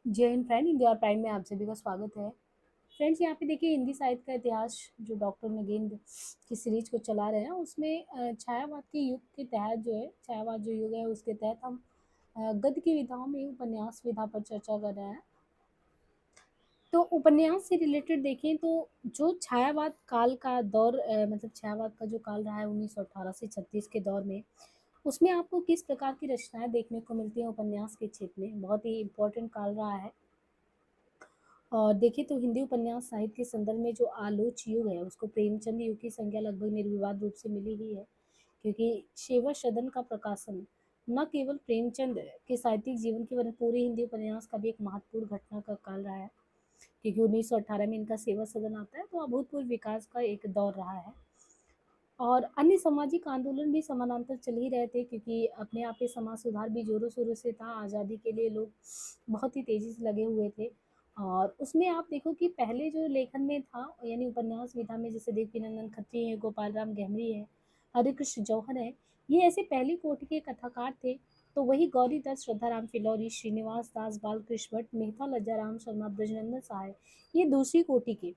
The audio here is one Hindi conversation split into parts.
जय हिंद फ्रेंड, इंडिया और प्राइम में आप सभी का स्वागत है। फ्रेंड्स, यहाँ पे देखिए हिंदी साहित्य का इतिहास जो डॉक्टर नगेंद्र की सीरीज को चला रहे हैं उसमें छायावाद के युग के तहत जो है, छायावाद जो युग है उसके तहत हम गद्य की विधाओं में उपन्यास विधा पर चर्चा कर रहे हैं। तो उपन्यास से रिलेटेड देखें तो जो छायावाद काल का दौर मतलब छायावाद का जो काल रहा है 1918 से 36 के दौर में, उसमें आपको किस प्रकार की रचनाएं देखने को मिलती हैं उपन्यास के क्षेत्र में, बहुत ही इम्पोर्टेंट काल रहा है। और देखें तो हिंदी उपन्यास साहित्य के संदर्भ में जो आलोच युग है उसको प्रेमचंद युग की संज्ञा लगभग निर्विवाद रूप से मिली ही है, क्योंकि शेवर सदन का प्रकाशन न केवल प्रेमचंद के साहित्यिक जीवन की वरन पूरे हिंदी उपन्यास का भी एक महत्वपूर्ण घटना का काल रहा है। क्योंकि 1918 में इनका सेवा सदन आता है, तो अभूतपूर्व विकास का एक दौर रहा है। और अन्य सामाजिक आंदोलन भी समानांतर चल ही रहे थे, क्योंकि अपने आप पे समाज सुधार भी जोरों शोरों से था। आज़ादी के लिए लोग बहुत ही तेजी से लगे हुए थे। और उसमें आप देखो कि पहले जो लेखन में था, यानी उपन्यास विधा में, जैसे देवकीनंदन खत्री है, गोपाल राम गहमरी है, हरिकृष्ण जौहर है, ये ऐसे पहली कोटि के कथाकार थे। तो वही गौरी दत्त, श्रद्धाराम फिलौरी, श्रीनिवास दास, बालकृष्ण भट्ट, मेहता लज्जाराम शर्मा, ब्रजनंदन सहाय, ये दूसरी कोटि के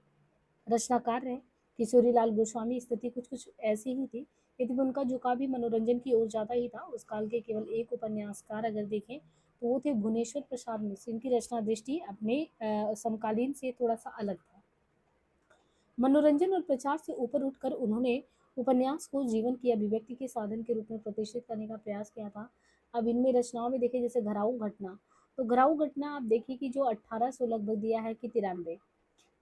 रचनाकार रहे। किशोरी लाल गोस्वामी स्थिति कुछ कुछ ऐसी ही थी, यदि उनका झुकाव भी मनोरंजन की ओर ज़्यादा ही था। उस काल के केवल एक उपन्यासकार अगर देखें तो वो थे भुवनेश्वर प्रसाद मिश्र। इनकी रचना दृष्टि अपने समकालीन से थोड़ा सा अलग था। मनोरंजन और प्रचार से ऊपर उठकर उन्होंने उपन्यास को जीवन की अभिव्यक्ति के साधन के रूप में प्रतिष्ठित करने का प्रयास किया था। अब इनमें रचनाओं में देखें जैसे घराऊ घटना, तो घराऊ घटना आप देखिए कि जो 1800 लगभग दिया है कि 93,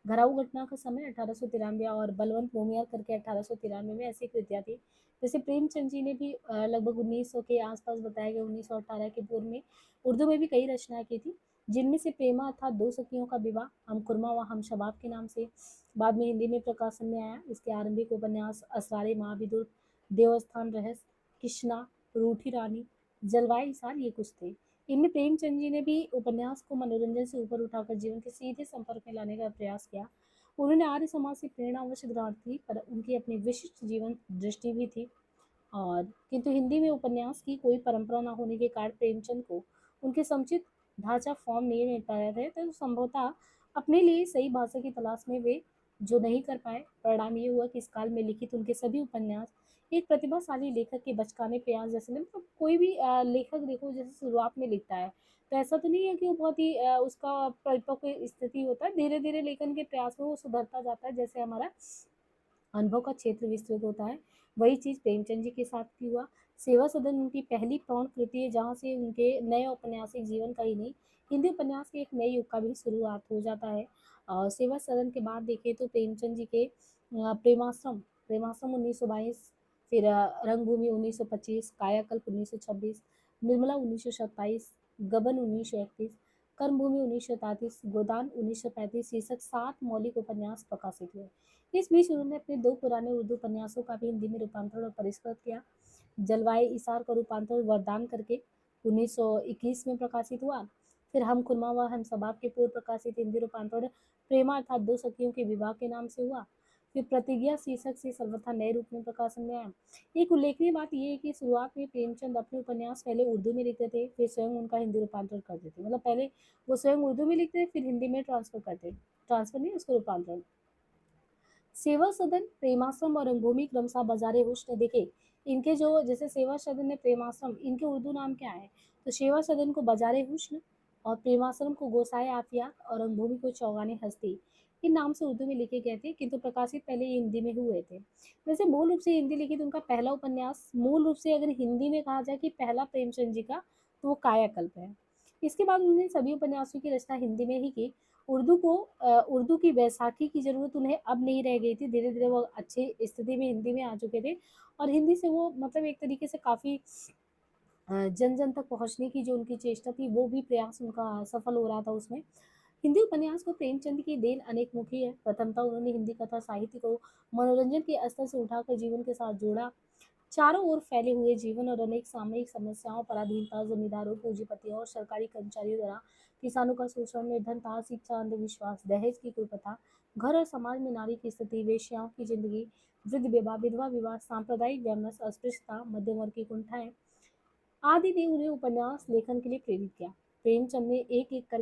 घराऊ घटना का समय 1893 और बलवंत भूमियार करके 1893 में ऐसी कृतियाँ थी। जैसे प्रेमचंद जी ने भी लगभग 1900 के आसपास बताया गया, 1918 के पूर्व में उर्दू में भी कई रचनाएं की थी, जिनमें से प्रेमा अर्थात दो सखियों का विवाह हम खुरमा व हम शबाब के नाम से बाद में हिंदी में प्रकाशन में आया। इसके आरंभिक उपन्यास असरारे महाविदुर, देवस्थान रहस्य, कृष्णा, रूठी रानी, जलवायु इसार, ये कुछ थे। इनमें प्रेमचंद जी ने भी उपन्यास को मनोरंजन से ऊपर उठाकर जीवन के सीधे संपर्क में लाने का प्रयास किया। उन्होंने आर्य समाज से प्रेरणा अवश्य ग्रहण की, पर उनकी अपनी विशिष्ट जीवन दृष्टि भी थी। और किंतु हिंदी में उपन्यास की कोई परंपरा न होने के कारण प्रेमचंद को उनके समुचित ढांचा फॉर्म नहीं मिल पाया थे, तो संभवतः अपने लिए सही भाषा की तलाश में वे जो नहीं कर पाए। परिणाम ये हुआ कि इस काल में लिखित उनके सभी उपन्यास एक प्रतिभाशाली लेखक के बचकाने प्रयास जैसे नहीं। मतलब कोई भी लेखक देखो जैसे शुरुआत में लिखता है, तो ऐसा तो नहीं है कि वो बहुत ही उसका परिपक्व स्थिति होता है। धीरे धीरे लेखन के प्रयास में वो सुधरता जाता है, जैसे हमारा अनुभव का क्षेत्र विस्तृत होता है। वही चीज़ प्रेमचंद जी के साथ भी हुआ। सेवा सदन उनकी पहली प्रौढ़ कृति है, जहाँ से उनके नए औपन्यासिक जीवन का ही नहीं, हिंदी उपन्यास के एक नए युग का भी शुरुआत हो जाता है। सेवा सदन के बाद देखें तो प्रेमचंद जी के प्रेमाश्रम, प्रेमाश्रम 1922, फिर रंगभूमि 1925, कायाकल्प 1926, निर्मला 1927, गबन 1931, कर्मभूमि 1933, गोदान 1935 शीर्षक 7 मौलिक उपन्यास प्रकाशित हुए। इस बीच उन्होंने अपने दो पुराने उर्दू उपन्यासों का भी हिंदी में रूपांतरण और परिष्कृत किया। जलवायु इसार का रूपांतरण वरदान करके 1921 में प्रकाशित हुआ। फिर हम खुरमा व हम सबाब के पूर्व प्रकाशित हिंदी रूपांतरण प्रेमा अर्थात दो सखियों के विवाह के नाम से हुआ। फिर प्रतिज्ञा शीर्षक से सर्वथा नए रूप में प्रकाशन में आया। एक उल्लेखनीय बात यह है कि शुरुआत में प्रेमचंद अपने उपन्यास पहले उर्दू में लिखते थे, फिर स्वयं उनका हिंदी रूपांतरण करते थे। मतलब पहले वो स्वयं उर्दू में लिखते थे, फिर हिंदी में ट्रांसफर करते, ट्रांसफर नहीं उसको रूपांतरण। सेवा सदन, प्रेमाश्रम और रंगभूमि क्रमशः बाजारे हुस्न देखे। इनके जो जैसे सेवा सदन ने प्रेमाश्रम, इनके उर्दू नाम क्या है, तो सेवा सदन को बाजारे हुस्न और प्रेमाश्रम को गोसाए आफियात और रंगभूमि को चौगाने हस्ती, इन नाम से उर्दू में लिखे गए थे, किंतु प्रकाशित पहले ये हिंदी में हुए थे। वैसे मूल रूप से हिंदी लिखित उनका पहला उपन्यास, मूल रूप से अगर हिंदी में कहा जाए कि पहला प्रेमचंद जी का, तो वो कायाकल्प है। इसके बाद उन्होंने सभी उपन्यासों की रचना हिंदी में ही की। उर्दू की बैसाखी की ज़रूरत उन्हें अब नहीं रह गई थी। धीरे धीरे वो अच्छी स्थिति में हिंदी में आ चुके थे, और हिंदी से वो मतलब एक तरीके से काफ़ी जन जन तक पहुंचने की जो उनकी चेष्टा थी, वो भी प्रयास उनका सफल हो रहा था उसमें। हिंदी उपन्यास को प्रेमचंद की देन अनेकमुखी है। प्रथमतः उन्होंने हिंदी कथा साहित्य को मनोरंजन के स्तर से उठाकर जीवन के साथ जोड़ा। चारों ओर फैले हुए जीवन और अनेक सामयिक समस्याओं, पराधीनता, जमींदारों, पूंजीपतियों और सरकारी कर्मचारियों द्वारा किसानों का शोषण, निर्धनता, शिक्षा, अंधविश्वास, दहेज की कुप्रथा, घर और समाज में नारी की स्थिति, वेश्याओं की जिंदगी, वृद्ध विवाह, विधवा विवाह, सांप्रदायिक वैमनस्य, अस्पृश्यता, मध्यम वर्ग की कुंठाएं आदि ने उन्हें उपन्यास लेखन के लिए प्रेरित किया। प्रेमचंद ने एक एक कर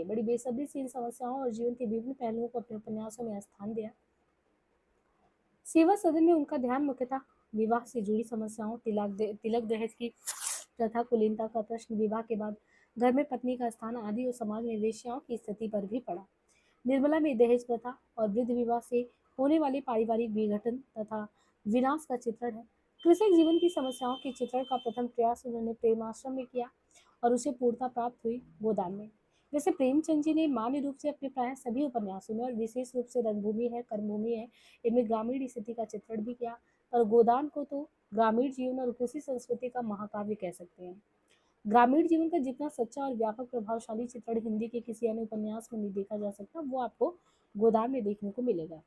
बड़ी बेसब्री से इन समस्याओं और जीवन के विभिन्न पहलुओं को अपने उपन्यासों में स्थान दिया। सेवा सदन में उनका ध्यान मुख्यतः विवाह से जुड़ी समस्याओं, तिलक दहेज की प्रथा, कुलीनता का प्रश्न, विवाह के बाद घर में पत्नी का स्थान आदि और समाज में वेश्याओं की स्थिति पर भी पड़ा। निर्मला में दहेज प्रथा और वृद्ध विवाह से होने वाले पारिवारिक विघटन तथा विनाश का चित्रण है। कृषक जीवन की समस्याओं के चित्रण का प्रथम प्रयास उन्होंने प्रेमाश्रम में किया और उसे पूर्णता प्राप्त हुई गोदान में। वैसे प्रेमचंद जी ने मान्य रूप से अपने प्राय सभी उपन्यासों में और विशेष रूप से रंगभूमि है, कर्मभूमि है, इनमें ग्रामीण स्थिति का चित्रण भी किया, पर गोदान को तो ग्रामीण जीवन और कृषि संस्कृति का महाकाव्य कह सकते हैं। ग्रामीण जीवन का जितना सच्चा और व्यापक प्रभावशाली चित्रण हिंदी के किसी अन्य उपन्यास में नहीं देखा जा सकता, वो आपको गोदान में देखने को मिलेगा।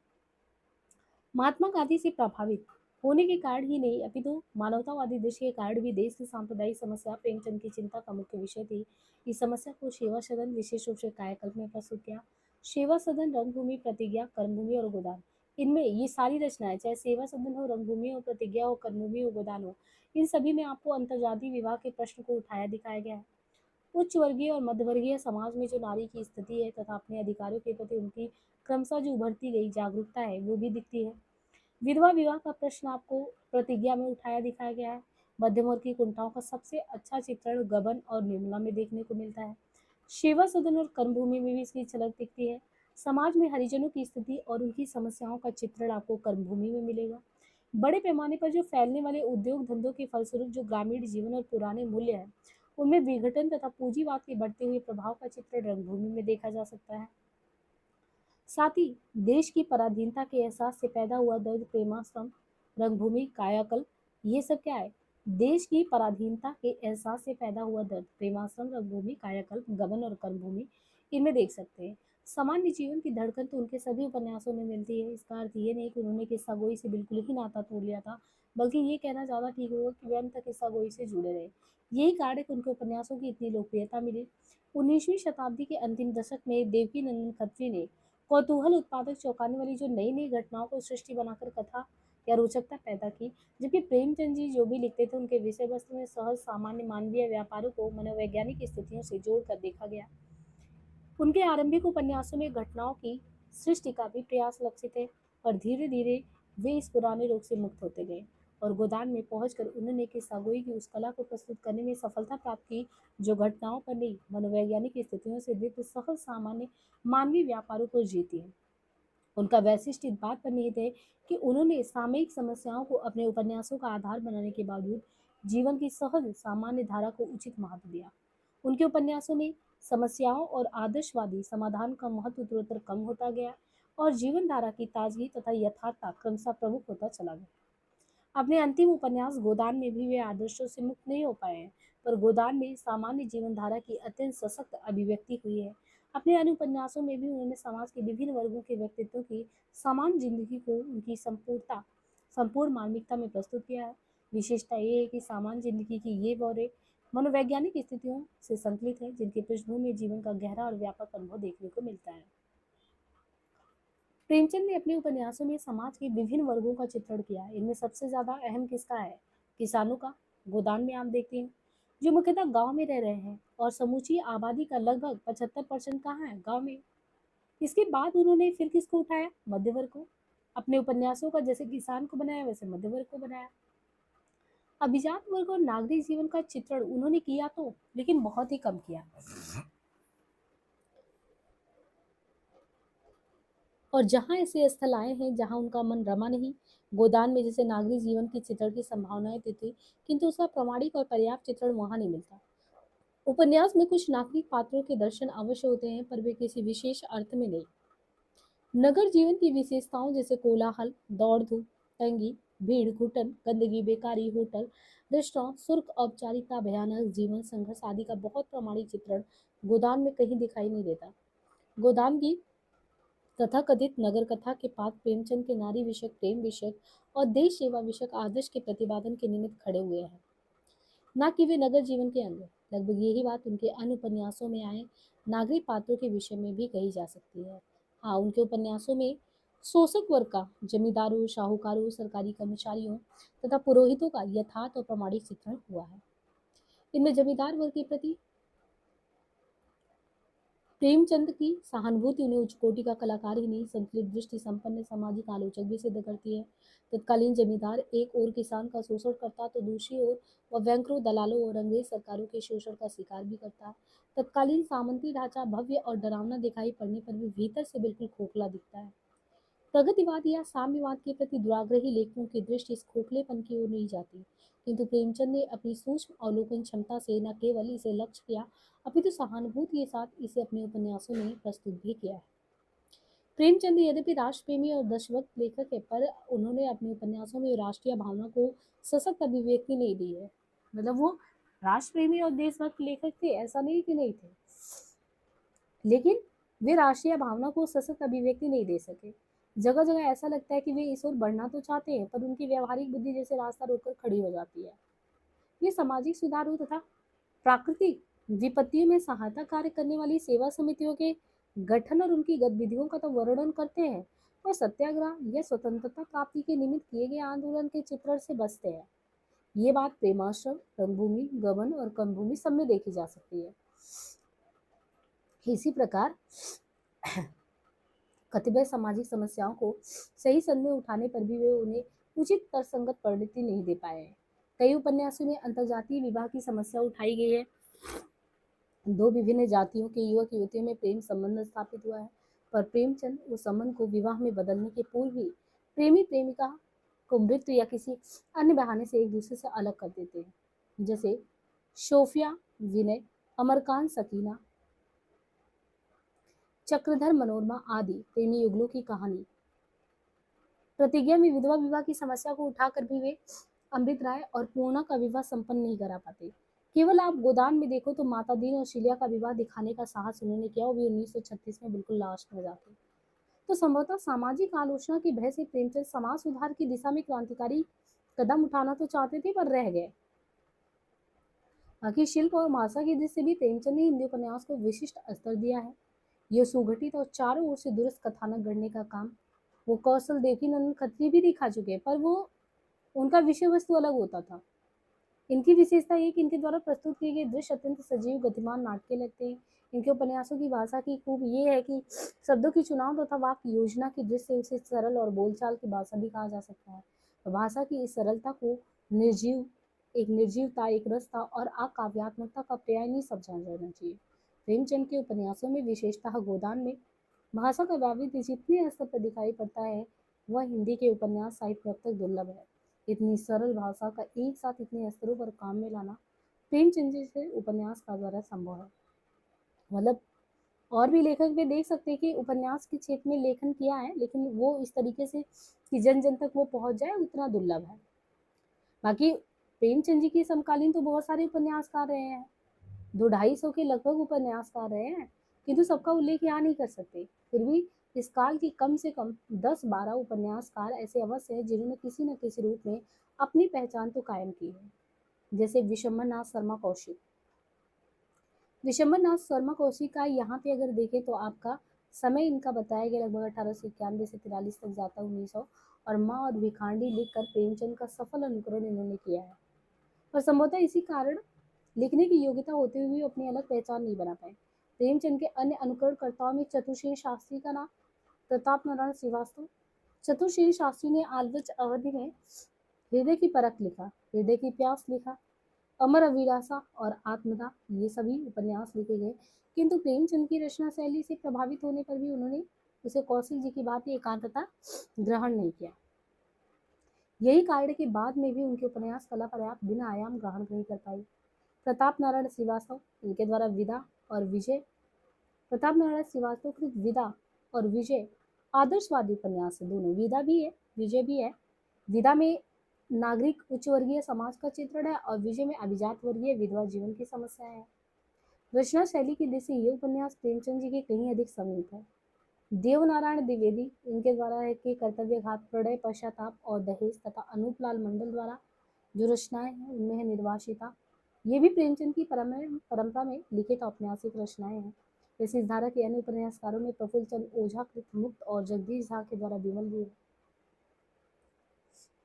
महात्मा गांधी से प्रभावित होने के कारण ही नहीं, अपितु मानवतावादी दृष्टि के कारण भी देश की सांप्रदायिक समस्या प्रेमचंद की चिंता का मुख्य विषय थी। इस समस्या को सेवा सदन विशेष रूप से कायाकल्प में प्रस्तुत किया। सेवा सदन, रंगभूमि, प्रतिज्ञा, कर्मभूमि और गोदान, इनमें ये सारी रचनाएं, चाहे सेवा सदन हो, रंगभूमि हो, प्रतिज्ञा हो, कर्मभूमि हो, गोदान हो, इन सभी में आपको अंतर्जातीय विवाह के प्रश्न को उठाया दिखाया गया है। उच्च वर्गीय और मध्य वर्गीय समाज में जो नारी की स्थिति है तथा अपने अधिकारों के प्रति उनकी क्रमशः जो उभरती गई जागरूकता है, वो भी दिखती है। विधवा विवाह का प्रश्न आपको प्रतिज्ञा में उठाया दिखाया गया है। मध्यम वर्ग की कुंठाओं का सबसे अच्छा चित्रण गबन और निर्मला में देखने को मिलता है। सेवा सदन और कर्मभूमि में भी इसकी झलक दिखती है। समाज में हरिजनों की स्थिति और उनकी समस्याओं का चित्रण आपको कर्मभूमि में मिलेगा। बड़े पैमाने पर जो फैलने वाले उद्योग धंधों के फलस्वरूप जो ग्रामीण जीवन और पुराने मूल्य हैं, उनमें विघटन तथा पूंजीवाद के बढ़ते हुए प्रभाव का चित्रण रंगभूमि में देखा जा सकता है। साथ ही देश की पराधीनता के एहसास से पैदा हुआ दर्द, प्रेमाश्रम, रंगभूमि, कायाकल्प, ये सब क्या है? देश की पराधीनता के एहसास से पैदा हुआ दर्द, प्रेमाश्रम, रंगभूमि, कायाकल्प, गबन और कर्मभूमि, इनमें देख सकते हैं। सामान्य जीवन की धड़कन तो उनके सभी उपन्यासों में मिलती है। इसका अर्थ ये नहीं कि उन्होंने किस्सा गोई से बिल्कुल ही नाता तोड़ लिया था, बल्कि ये कहना ज़्यादा ठीक होगा कि वे अंत तक किस्सा गोई से जुड़े रहे। यही कारण है कि उनके उपन्यासों की इतनी लोकप्रियता मिली। 19वीं शताब्दी के अंतिम दशक में देवकी नंदन खत्री ने कौतूहल उत्पादक चौंकाने वाली जो नई नई घटनाओं को सृष्टि बनाकर कथा या रोचकता पैदा की, जबकि प्रेमचंद जी जो भी लिखते थे उनके विषय वस्तु में सहज सामान्य मानवीय व्यापारों को मनोवैज्ञानिक स्थितियों से जोड़कर देखा गया। उनके आरंभिक उपन्यासों में घटनाओं की सृष्टि का भी प्रयास लक्षित है और धीरे धीरे वे इस पुराने रोग से मुक्त होते गए और गोदान में पहुंचकर उन्होंने किस्सा गोई की उस कला को प्रस्तुत करने में सफलता प्राप्त की जो घटनाओं पर नहीं, मनोवैज्ञानिक स्थितियों से युक्त सहज सामान्य मानवीय व्यापारों को जीती है। उनका वैशिष्ट इस बात पर निहित है कि उन्होंने सामयिक समस्याओं को अपने उपन्यासों का आधार बनाने के बावजूद जीवन की सहज सामान्य धारा को उचित महत्व दिया। उनके उपन्यासों में समस्याओं और आदर्शवादी समाधान का महत्व उत्तरोत्तर कम होता गया और जीवन धारा की ताजगी तथा यथार्थता क्रमशः प्रमुख होता चला गया। अपने अंतिम उपन्यास गोदान में भी वे आदर्शों से मुक्त नहीं हो पाए हैं, पर गोदान में सामान्य जीवन धारा की अत्यंत सशक्त अभिव्यक्ति हुई है। अपने अन्य उपन्यासों में भी उन्होंने समाज के विभिन्न वर्गों के व्यक्तित्वों की समान जिंदगी को उनकी संपूर्ण मार्मिकता में प्रस्तुत किया है। विशेषता ये है कि सामान्य जिंदगी की ये बौरे मनोवैज्ञानिक स्थितियों से संकलित है, जिनकी पृष्ठभूमि में जीवन का गहरा और व्यापक अनुभव देखने को मिलता है। प्रेमचंद ने अपने उपन्यासों में समाज के विभिन्न वर्गों का चित्रण किया है। इनमें सबसे ज्यादा अहम किसका है? किसानों का। गोदान में आप देखते हैं जो मुख्यतः गांव में रह रहे हैं और समूची आबादी का लगभग 75% कहाँ है? गांव में। इसके बाद उन्होंने फिर किसको उठाया? मध्य वर्ग को। अपने उपन्यासों का जैसे किसान को बनाया वैसे मध्य वर्ग को बनाया। अभिजात वर्ग और नागरिक जीवन का चित्रण उन्होंने किया तो, लेकिन बहुत ही कम किया। और जहाँ ऐसे स्थल आए हैं जहाँ उनका मन रमा नहीं, गोदान में जैसे नागरिक जीवन की चित्रण की संभावनाएं थी, किंतु उसका प्रमाणिक और पर्याप्त चित्रण वहाँ नहीं मिलता। उपन्यास में कुछ नागरिक पात्रों के दर्शन अवश्य होते हैं, पर वे किसी विशेष अर्थ में नहीं। नगर जीवन की विशेषताओं जैसे कोलाहल, दौड़ धूप, तंगी, भीड़, घुटन, गंदगी, बेकारी, होटल, रेस्टोरेंट, शुल्क, औपचारिकता, भयानक जीवन, संघर्ष आदि का बहुत प्रमाणिक चित्रण गोदान में कहीं दिखाई नहीं देता। गोदान की तथाकथित नगर कथा के पात्र प्रेमचंद के नारी विषयक, प्रेम विषयक और देश सेवा विषयक आदर्श के प्रतिपादन के निमित्त खड़े हुए हैं, न कि वे नगर जीवन के अंग। लगभग यही बात उनके अन्य उपन्यासों में आए नागरिक पात्रों के विषय में भी कही जा सकती है। हाँ, उनके उपन्यासों में शोषक वर्ग का, जमींदारों, साहूकारों, सरकारी कर्मचारियों तथा पुरोहितों का यथार्थ और प्रमाणिक चित्रण हुआ है। इनमें जमींदार वर्ग के प्रति प्रेमचंद की सहानुभूति उन्हें उच्च कोटि का कलाकार ही नहीं, संतुलित दृष्टि संपन्न सामाजिक आलोचक भी सिद्ध करती है। तत्कालीन जमींदार एक ओर किसान का शोषण करता तो दूसरी ओर वह बैंकरों, दलालों और अंग्रेज सरकारों के शोषण का शिकार भी करता। तत्कालीन सामंती ढांचा भव्य और डरावना दिखाई पड़ने पर भी भीतर से बिल्कुल खोखला दिखता है। प्रगतिवाद या साम्यवाद के प्रति दुराग्रही लेखकों की दृष्टि इस खोखलेपन की ओर नहीं जाती, किंतु प्रेमचंद ने अपनी सूक्ष्म अवलोकन क्षमता से न केवल इसे लक्ष्य किया, अपितु सहानुभूति के साथ इसे अपने उपन्यासों में प्रस्तुत भी किया है। प्रेमचंद यद्यपि राष्ट्रप्रेमी और देशभक्त लेखक है, पर उन्होंने अपने उपन्यासों में राष्ट्रीय भावना को सशक्त अभिव्यक्ति नहीं दी है। मतलब वो राष्ट्रप्रेमी और देशभक्त लेखक थे, ऐसा नहीं कि नहीं थे, लेकिन वे राष्ट्रीय भावना को सशक्त अभिव्यक्ति नहीं दे सके। जगह जगह ऐसा लगता है कि वे इस ओर बढ़ना तो चाहते हैं, पर उनकी व्यवहारिक बुद्धि जैसे रास्ता रोककर खड़ी हो जाती है। ये सामाजिक सुधारों तथा प्राकृतिक विपत्तियों में सहायता कार्य करने वाली सेवा समितियों के गठन और उनकी गतिविधियों का तो वर्णन करते हैं, और सत्याग्रह या स्वतंत्रता प्राप्ति के निमित्त किए गए आंदोलन के चित्रण से बचते हैं। ये बात प्रेमाश्रम, रंगभूमि, गबन और कर्मभूमि सब में देखी जा सकती है। इसी प्रकार कतिपय सामाजिक समस्याओं को सही संदर्भ में उठाने पर भी वे उन्हें उचित तर्कसंगत परिणति नहीं दे पाए हैं। कई उपन्यासों में अंतरजातीय विवाह की समस्या उठाई गई है। दो विभिन्न जातियों के युवक युवतियों में प्रेम संबंध स्थापित हुआ है, पर प्रेमचंद उस संबंध को विवाह में बदलने के पूर्व ही प्रेमी प्रेमिका को मृत्यु या किसी अन्य बहाने से एक दूसरे से अलग कर देते हैं। जैसे सोफिया विनय, अमरकांत सकीना, चक्रधर मनोरमा आदि प्रेमी युगलों की कहानी। प्रतिज्ञा में विधवा विवाह की समस्या को उठाकर भी वे अमृत राय और पूर्णा का विवाह संपन्न नहीं करा पाते। केवल आप गोदान में देखो तो माता दीन और शीलिया का विवाह दिखाने का साहस उन्होंने किया, और भी 1936 में बिल्कुल लास्ट में जाते। तो संभवतः सामाजिक आलोचना की भय से प्रेमचंद समाज सुधार की दिशा में क्रांतिकारी कदम उठाना तो चाहते थे, पर रह गए। बाकी शिल्प और भाषा की दृष्टि से भी प्रेमचंद ने हिंदी उपन्यास को विशिष्ट स्तर दिया है। यह सुगठित और चारों ओर से दुरुस्त कथानक गढ़ने का काम वो कौशल देवकीनंदन खत्री भी दिखा चुके हैं, पर वो उनका विषय वस्तु अलग होता था। इनकी विशेषता ये कि इनके द्वारा प्रस्तुत किए गए दृश्य अत्यंत सजीव गतिमान नाटके लगते हैं। इनके उपन्यासों की भाषा की खूब ये है कि शब्दों की चुनाव तथा वाक्य योजना की दृष्टि से उसे सरल और बोलचाल की भाषा भी कहा जा सकता है। तो भाषा की इस सरलता को निर्जीवता, एक रसता और अकाव्यात्मकता का पर्याय नहीं समझा जाना चाहिए। प्रेमचंद के उपन्यासों में विशेषतः गोदान में भाषा का वैविध्य जितने स्तर पर दिखाई पड़ता है, वह हिंदी के उपन्यास साहित्य में अब तक दुर्लभ है। इतनी सरल भाषा का एक साथ इतने स्तरों पर काम में लाना प्रेमचंद जैसे उपन्यास का द्वारा संभव है। मतलब और भी लेखक भी देख सकते हैं कि उपन्यास के क्षेत्र में लेखन किया है, लेकिन वो इस तरीके से कि जन जन तक वो पहुंच जाए, उतना दुर्लभ है। बाकी प्रेमचंद जी के समकालीन तो बहुत सारे उपन्यासकार रहे हैं, 200-250 के लगभग उपन्यासकार रहे हैं, किंतु सबका उल्लेख यहाँ नहीं कर सकते। फिर भी इस काल की कम से कम 10-12 उपन्यासकार ऐसे अवश्य हैं जिन्होंने किसी न किसी रूप में अपनी पहचान तो कायम की है। जैसे विशंबरनाथ शर्मा कौशिक। विशंबरनाथ शर्मा कौशिक का यहाँ पे अगर देखें तो आपका समय इनका बताया गया लगभग 1891 से 43 तक जाता 1900, और माँ और भिखांडी लिखकर प्रेमचंद का सफल अनुकरण इन्होंने किया है। और संभवतः इसी कारण लिखने की योग्यता होते हुए अपनी अलग पहचान नहीं बना पाए। प्रेमचंद के अन्य अनुकरणकर्ताओं में चतुर्सेन शास्त्री का नाम, प्रताप नारायण श्रीवास्तव। चतुर्सेन शास्त्री ने आलवच अवधि में हृदय की परख लिखा, हृदय की प्यास लिखा, अमर अभिलाषा और आत्मदा, ये सभी उपन्यास लिखे गए। किंतु प्रेमचंद की रचना शैली से प्रभावित होने पर भी उन्होंने उसे कौशिक जी की बात एकांतता ग्रहण नहीं किया। यही कारण के बाद में भी उनके उपन्यास कला पर्याप्त बिना आयाम ग्रहण नहीं कर पाई। प्रताप नारायण श्रीवास्तव, इनके द्वारा विदा और विजय, प्रताप नारायण श्रीवास्तव कृत विदा और विजय आदर्शवादी उपन्यास है। दोनों, विदा भी है, विजय भी है। विदा में नागरिक उच्च वर्गीय समाज का चित्रण है, और विजय में अभिजात वर्गीय विधवा जीवन की समस्या है। रचना शैली की दृष्टि से ये उपन्यास प्रेमचंद जी के कहीं अधिक समीप है। देवनारायण द्विवेदी, इनके द्वारा है कि कर्तव्यघात, प्रणय, पश्चाताप और दहेज, तथा अनूप लाल मंडल द्वारा जो रचनाएं हैं उनमें है निर्वासिता। ये भी प्रेमचंद की परंपरा में लिखित औपन्यासिक रचनाएं हैं। जैसे इस धारा के अन्य उपन्यासकारों में प्रफुल्ल चंद ओझा कृत मुक्त और जगदीश झा के द्वारा विमल भी है।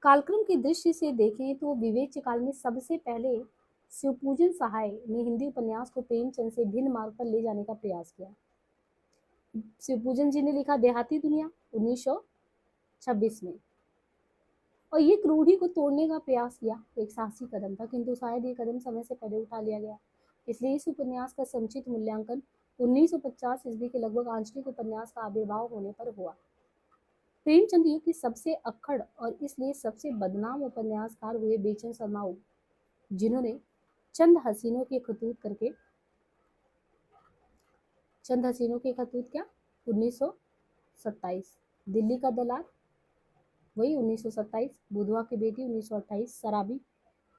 कालक्रम की दृष्टि से देखें तो विवेच्य काल में सबसे पहले शिवपूजन सहाय ने हिंदी उपन्यास को प्रेमचंद से भिन्न मार्ग पर ले जाने का प्रयास किया। शिवपूजन जी ने लिखा देहाती दुनिया 1926 में, और ये क्रूढ़ी को तोड़ने का प्रयास किया। एक साहसी कदम था, किंतु शायद ये कदम समय से पहले उठा लिया गया। इसलिए इस उपन्यास का संचित मूल्यांकन 1950 ईस्वी के लगभग आंचलिक उपन्यास का आविर्भाव होने पर हुआ। प्रेमचंद युग की सबसे अक्खड़ और इसलिए सबसे बदनाम उपन्यासकार हुए बेचन शर्मा, जिन्होंने चंद हसीनों के खतूत करके चंद हसीनों के खतूत क्या 1927, दिल्ली का दलाल वही 1927, बुधवा की बेटी 1928, शराबी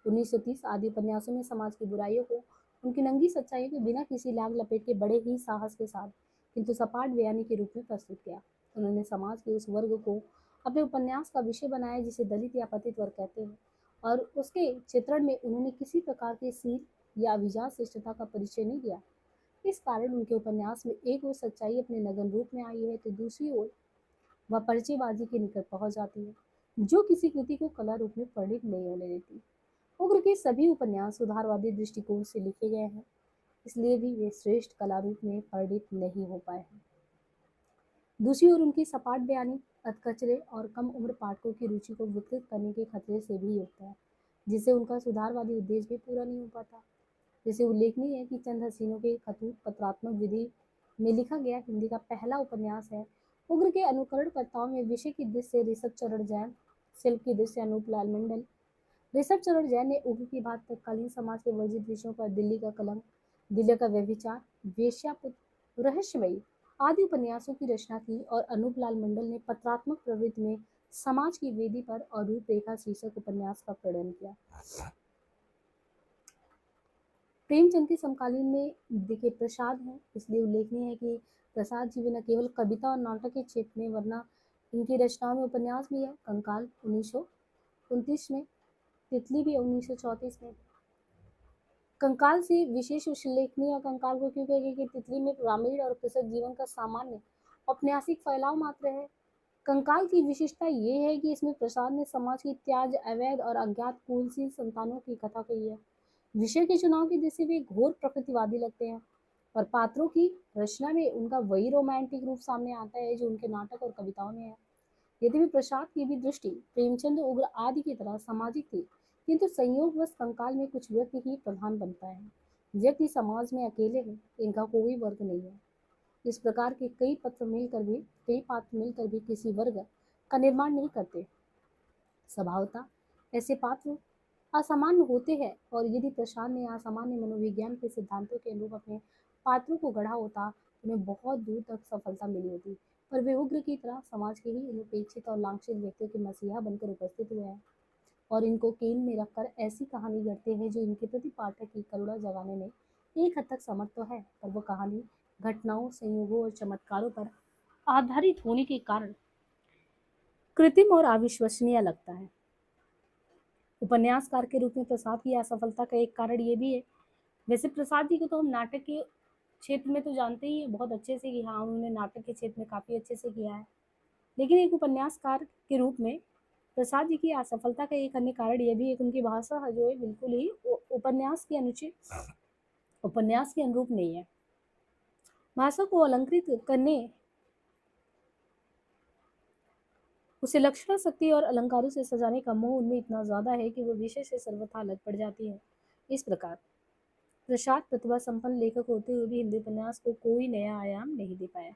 1930 आदि उपन्यासों में समाज की बुराइयों को, उनकी नंगी सच्चाइयों के बिना किसी लाग लपेट के बड़े ही साहस के साथ किंतु सपाट बयानी के रूप में प्रस्तुत किया। उन्होंने समाज के उस वर्ग को अपने उपन्यास का विषय बनाया जिसे दलित या पतित वर्ग कहते हैं, और उसके चित्रण में उन्होंने किसी प्रकार के सील या अभिजात शिष्टता का परिचय नहीं दिया। इस कारण उनके उपन्यास में एक ओर सच्चाई अपने नग्न रूप में आई है तो दूसरी ओर वह परिचयबाजी के निकट पहुंच जाती है, जो किसी कृति को कला रूप में परिणित नहीं होने देती। उग्र के सभी उपन्यास सुधारवादी दृष्टिकोण से लिखे गए हैं, इसलिए भी वे श्रेष्ठ कला रूप में परिणित नहीं हो पाए हैं। दूसरी ओर उनकी सपाट बयानी अधकचरे और कम उम्र पाठकों की रुचि को विकृत करने के खतरे से भी युक्त है, जिससे उनका सुधारवादी उद्देश्य भी पूरा नहीं हो पाता। जैसे उल्लेखनीय है कि चंद हसीनों के खतूत पत्रात्मक विधि में लिखा गया हिंदी का पहला उपन्यास है। उग्र के अनुकरणकर्ताओं में विषय की दृष्टि से ऋषभ चरण जैन, शिल्प की दृष्टि से अनूप लाल मंडल। ऋषभ चरण जैन ने उग्र की बात तत्कालीन समाज के वर्जित विषयों पर दिल्ली का कलंक, दिल्ली का व्यभिचार, वेश्यापुत्र, रहस्यमयी आदि उपन्यासों की रचना की, और अनूप लाल मंडल ने पत्रात्मक प्रवृत्ति में समाज की वेदी पर और रूपरेखा शीर्षक उपन्यास का प्रणयन किया। प्रेमचंद के समकालीन में देखिए प्रसाद हैं, इसलिए उल्लेखनीय है कि प्रसाद जी ने न केवल कविता और नाटक के क्षेत्र में वरना इनकी रचनाओं में उपन्यास भी है। कंकाल 1929 में, तितली भी 1934 में। कंकाल से विशेष उल्लेखनीय कंकाल को क्यों कहेंगे कि तितली में ग्रामीण और कृषक जीवन का सामान्य औपन्यासिक फैलाव मात्र है। कंकाल की विशेषता ये है कि इसमें प्रसाद ने समाज की त्याज, अवैध और अज्ञात कुलशील संतानों की कथा कही है। विषय के चुनाव की दृष्टि से घोर प्रकृतिवादी लगते हैं, और पात्रों की रचना में उनका वही रोमांटिक रूप सामने आता है जो उनके नाटक और कविताओं में है। यद्यपि प्रसाद की भी दृष्टि प्रेमचंद, उग्र आदि की तरह सामाजिक थी, किंतु संयोगवश कंकाल में कुछ व्यक्ति ही प्रधान बनता है। व्यक्ति समाज में अकेले हैं, इनका कोई वर्ग नहीं है। इस प्रकार के कई पात्र मिलकर भी किसी वर्ग का निर्माण नहीं करते। स्वभावतः ऐसे पात्र असामान्य होते हैं, और यदि प्रसाद ने असामान्य मनोविज्ञान के सिद्धांतों के अनुरूप अपने पात्रों को गढ़ा होता तो उन्हें बहुत दूर तक सफलता मिली होती। पर वे उग्र की तरह समाज के ही अनपेक्षित और लांछित व्यक्तियों के मसीहा बनकर उपस्थित हुए हैं, और इनको केंद्र में रखकर ऐसी कहानी गढ़ते हैं जो इनके प्रति पाठक की करुणा जगाने में एक हद तक समर्थ तो है, पर वो कहानी घटनाओं, संयोगों और चमत्कारों पर आधारित होने के कारण कृत्रिम और अविश्वसनीय लगता है। उपन्यासकार के रूप में प्रसाद की असफलता का एक कारण ये भी है, वैसे प्रसाद जी को तो हम नाटक के क्षेत्र में तो जानते ही हैं बहुत अच्छे से कि हाँ उन्होंने नाटक के क्षेत्र में काफ़ी अच्छे से किया है, लेकिन एक उपन्यासकार के रूप में प्रसाद जी की असफलता का एक अन्य कारण यह भी है कि उनकी भाषा जो है बिल्कुल ही उपन्यास के अनुरूप नहीं है। भाषा को अलंकृत करने, उसे लक्षणा शक्ति और अलंकारों से सजाने का मोह उनमें इतना ज़्यादा है कि वो विषय से सर्वथा अलग पड़ जाती है। इस प्रकार प्रसाद प्रतिभा संपन्न लेखक होते हुए भी हिंदी उपन्यास को कोई नया आयाम नहीं दे पाया।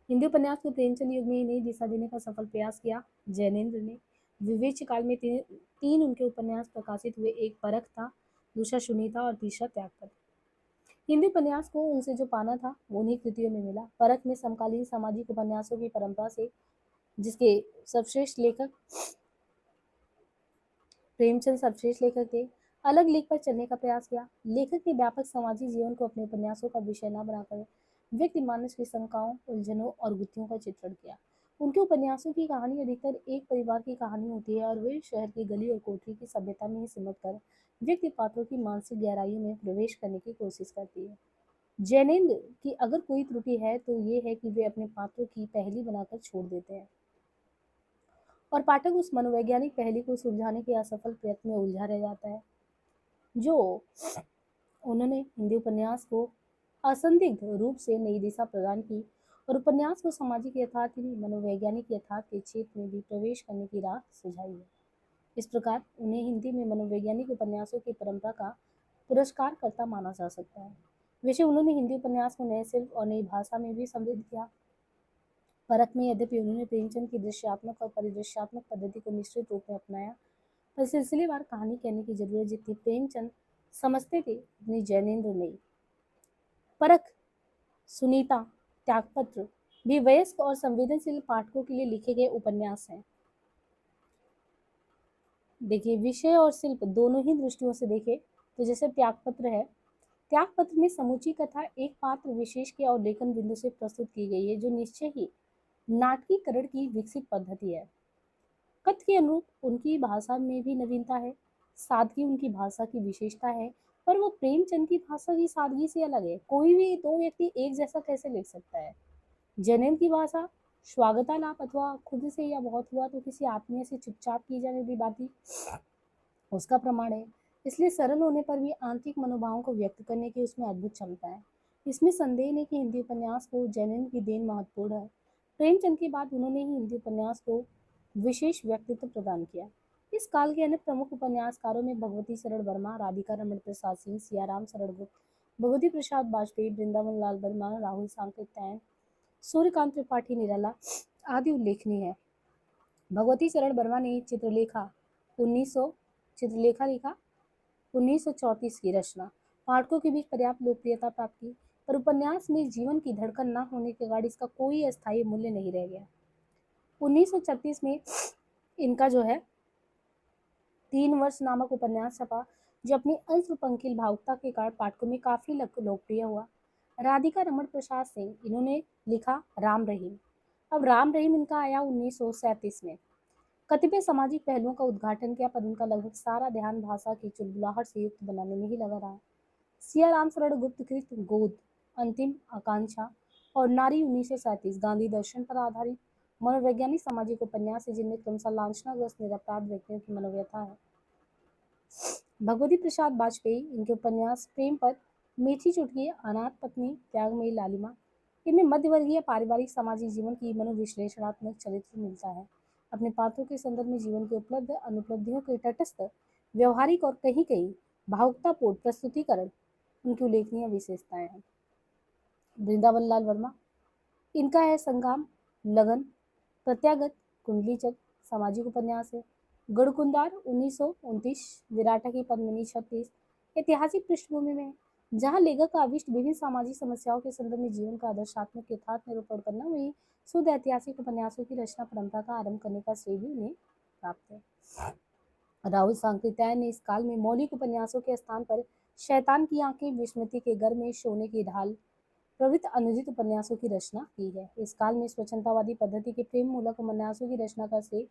हिंदी उपन्यास को प्रेमचंद युग में ही नई दिशा देने का सफल प्रयास किया। जैनेन्द्र ने विवेच्य काल में तीन उनके उपन्यास प्रकाशित हुए, एक परख था, दूसरा सुनीता और तीसरा त्यागपत्र। हिंदी उपन्यास को उनसे जो पाना था वो उन्हीं कृतियों में मिला। परख में समकालीन सामाजिक उपन्यासों की परंपरा से, जिसके सर्वश्रेष्ठ लेखक प्रेमचंद सर्वश्रेष्ठ लेखक थे, अलग लेख पर चलने का प्रयास किया। लेखक ने व्यापक सामाजिक जीवन को अपने उपन्यासों का विषय न बनाकर व्यक्ति मानस की शंकाओं, उलझनों और गुत्थियों का चित्रण किया। उनके उपन्यासों की कहानी अधिकतर एक परिवार की कहानी होती है, और वे शहर की गली और कोठरी की सभ्यता में ही सिमट कर व्यक्ति पात्रों की मानसिक गहराइयों में प्रवेश करने की कोशिश करती है। जैनेन्द्र की अगर कोई त्रुटि है तो ये है कि वे अपने पात्रों की पहेली बनाकर छोड़ देते हैं, और पाठक उस मनोवैज्ञानिक पहेली को सुलझाने के असफल प्रयत्न में उलझा रह जाता है। जो उन्होंने हिंदी उपन्यास को असंदिग्ध रूप से नई दिशा प्रदान की और उपन्यास को सामाजिक यथार्थ ही नहीं मनोवैज्ञानिक यथार्थ के क्षेत्र में भी प्रवेश करने की राह सुझाई है। इस प्रकार उन्हें हिंदी में मनोवैज्ञानिक उपन्यासों की परंपरा का पुरस्कारकर्ता माना जा सकता है। वैसे उन्होंने हिंदी उपन्यास को नए शिल्प और नई भाषा में भी समृद्ध किया। परख में यद्यपि उन्होंने प्रेमचंद की दृश्यात्मक और परिदृश्यात्मक पद्धति को निश्चित रूप में अपनाया, पर सिलसिलेवार कहानी कहने की जरूरत जितनी प्रेमचंद समझते थे उतनी जैनेन्द्र नहीं। परख, सुनीता, त्यागपत्र भी वयस्क और संवेदनशील पाठकों के लिए लिखे गए उपन्यास हैं। देखिए, विषय और शिल्प दोनों ही दृष्टियों से देखें तो जैसे त्यागपत्र है, त्यागपत्र में समूची कथा एक पात्र विशेष के और लेखन बिंदु से प्रस्तुत की गई है, जो निश्चय ही नाटकीकरण की विकसित पद्धति है। कथ के अनुरूप उनकी भाषा में भी नवीनता है, सादगी उनकी भाषा की विशेषता है, पर वो प्रेमचंद की भाषा की सादगी से अलग है। कोई भी दो व्यक्ति एक जैसा कैसे लिख सकता है? जैनेन्द्र की भाषा स्वागतालाप अथवा खुद से या बहुत हुआ तो किसी आत्मीय से चुपचाप की जाने वाली बातें उसका प्रमाण है। इसलिए सरल होने पर भी आंतरिक मनोभावों को व्यक्त करने की उसमें अद्भुत क्षमता है। इसमें संदेह नहीं कि हिंदी उपन्यास को जैनेन्द्र की देन महत्वपूर्ण है। प्रेमचंद के बाद उन्होंने ही हिंदी उपन्यास को विशेष व्यक्तित्व प्रदान किया। इस काल के अन्य प्रमुख उपन्यासकारों में भगवती शरण वर्मा, राधिका रमण प्रसाद सिंह, सियाराम शरण गुप्त, भगवती प्रसाद वाजपेयी, वृंदावन लाल वर्मा, राहुल सांकृत्यायन, सूर्यकांत त्रिपाठी निराला आदि उल्लेखनीय है। भगवती शरण वर्मा ने चित्रलेखा 1900 चित्रलेखा लिखा 1934 की रचना पाठकों के बीच पर्याप्त लोकप्रियता प्राप्त की, पर उपन्यास में जीवन की धड़कन न होने के कारण इसका कोई अस्थायी मूल्य नहीं रह गया। 1936 में इनका जो है 3 वर्ष नामक उपन्यास छपा, जो अपनी अंशपंखी भावुकता के कारण पाठकों में काफी लोकप्रिय हुआ। राधिका रमण प्रसाद सिंह, इन्होंने लिखा राम रहीम। अब राम रहीम इनका आया 1937 में। कतिपय सामाजिक पहलुओं का उद्घाटन किया, पर उनका लगभग सारा ध्यान भाषा की चुलबुलाहट से युक्त बनाने में ही लगा रहा। सियाराम शरण गुप्त कृत गोद, अंतिम आकांक्षा और नारी 1937 गांधी दर्शन पर आधारित मनोवैज्ञानिक सामाजिक उपन्यास है, जिनमें क्रमशः लांछनाग्रस्त निरपराध व्यक्तियों की मनोव्यथा है। भगवती प्रसाद वाजपेयी, इनके उपन्यास प्रेम पथ, मीठी चुटकी, अनाथ पत्नी, त्यागमयी लालिमा, इनमें मध्यवर्गीय पारिवारिक सामाजिक जीवन की मनोविश्लेषणात्मक चरित्र मिलता है। अपने पात्रों के संदर्भ में जीवन के उपलब्ध अनुपलब्धियों के तटस्थ, व्यवहारिक और कहीं कहीं भावुकतापूर्ण प्रस्तुतिकरण उनकी उल्लेखनीय विशेषताएं हैं। वृंदावन लाल वर्मा, इनका है संग्राम, लगन, प्रत्यागत, कुंडलीचक सामाजिक उपन्यास है। गढ़कुंदार 1929, विराटा की पद्मिनी 36 ऐतिहासिक पृष्ठभूमि में, जहाँ लेखक का अविष्ट विभिन्न सामाजिक समस्याओं के संदर्भ में जीवन का आदर्शात्मक यथार्थ निरूपण करना, वही शुद्ध ऐतिहासिक उपन्यासों की रचना परंपरा का आरंभ करने का श्रेय भी उन्हें प्राप्त है। राहुल सांकृत्यायन ने इस काल में मौलिक उपन्यासों के स्थान पर शैतान की आंखें, विस्मृति के घर में, सोने की ढाल प्रवृत्त अनुदित उपन्यासों की रचना की है। इस काल में स्वच्छंदतावादी पद्धति के प्रेम मूलक उपन्यासों की रचना का श्रेय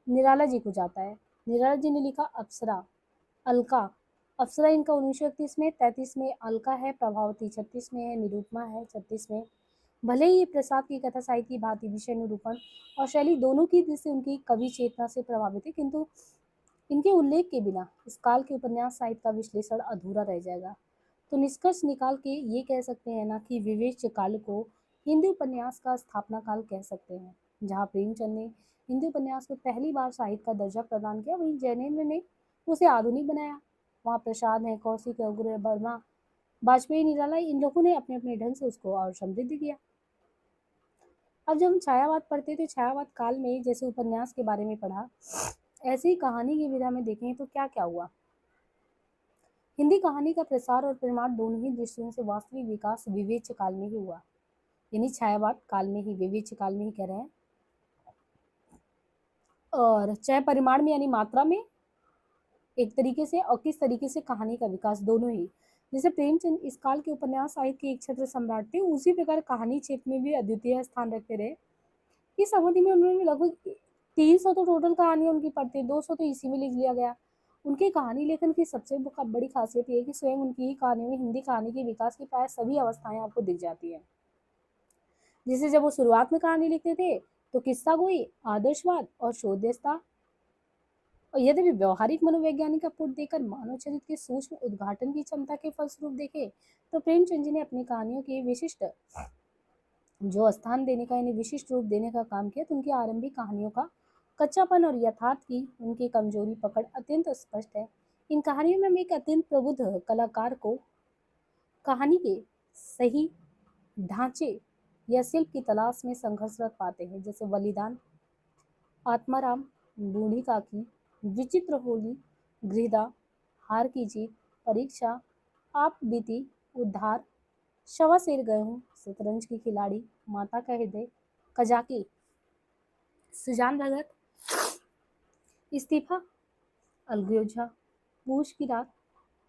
निराला जी को जाता है। निराला जी ने लिखा अप्सरा, अलका, अप्सरा इनका 1931 में, 33 में अलका है, प्रभावती 36 में है, निरूपमा है 36 में। भले ही ये प्रसाद की कथा साहित्य की भांति विषय निरूपण और शैली दोनों की दृष्टि से उनकी कवि चेतना से प्रभावित है, किंतु इनके उल्लेख के बिना इस काल के उपन्यास साहित्य का विश्लेषण अधूरा रह जाएगा। तो निष्कर्ष निकाल के ये कह सकते हैं ना कि विवेच्य काल को हिंदी उपन्यास का स्थापना काल कह सकते हैं। जहाँ प्रेमचंद ने हिंदी उपन्यास को पहली बार साहित्य का दर्जा प्रदान किया, वहीं जैनेन्द्र ने उसे आधुनिक बनाया। वहाँ प्रसाद है, कौशिक, अग्र, वर्मा, वाजपेयी, निराला, इन लोगों ने अपने अपने ढंग से उसको और समृद्ध किया। अब जब हम छायावाद पढ़ते तो छायावाद काल में जैसे उपन्यास के बारे में पढ़ा, ऐसे ही कहानी की विधा में देखें तो क्या क्या हुआ। हिंदी कहानी का प्रसार और परिमाण दोनों ही दृष्टियों से वास्तविक विकास विवेच्य काल में ही हुआ, यानी छायावाद काल में ही, विवेच्य काल में ही कह रहे हैं। और चाहे परिमाण में यानी मात्रा में एक तरीके से, और किस तरीके से कहानी का विकास, दोनों ही। जैसे प्रेमचंद इस काल के उपन्यास साहित्य के एक छत्र सम्राट थे, उसी प्रकार कहानी क्षेत्र में भी अद्वितीय स्थान रखते रहे। इस अवधि में उन्होंने लगभग 300 तो टोटल कहानियां उनकी पढ़ते, 200 तो इसी में लिख लिया गया। उनके कहानी लेखन की सबसे बड़ी खासियत ये है कि स्वयं उनकी ही कहानियों में हिंदी कहानी के विकास की प्राय सभी अवस्थाएं आपको दिख जाती हैं। जैसे जब वो शुरुआत में कहानी लिखते थे तो किस्सा गोई, आदर्शवाद और शोध्यस्ता और यदि भी व्यवहारिक मनोवैज्ञानिक अप्रोच देकर मानव चरित्र के सूक्ष्म उद्घाटन की क्षमता के फलस्वरूप देखे, तो प्रेमचंद जी ने अपनी कहानियों के विशिष्ट जो स्थान देने का, यानी विशिष्ट रूप देने का काम किया, तो उनकी आरंभिक कहानियों का कच्चापन और यथार्थ की उनकी कमजोरी पकड़ अत्यंत स्पष्ट है। इन कहानियों में हम एक अत्यंत प्रबुद्ध कलाकार को कहानी के सही ढांचे या शिल्प की तलाश में संघर्षरत पाते हैं, जैसे बलिदान, आत्माराम, बूढ़ी काकी, विचित्र होली, गृहदा, हार की जीत, परीक्षा, आप बीती, उद्धार, शवा सिर गए हूँ, शतरंज की खिलाड़ी, माता का हृदय, कजाकी, सुजान भगत, इस्तीफा, अलगोजा, पूछ की रात,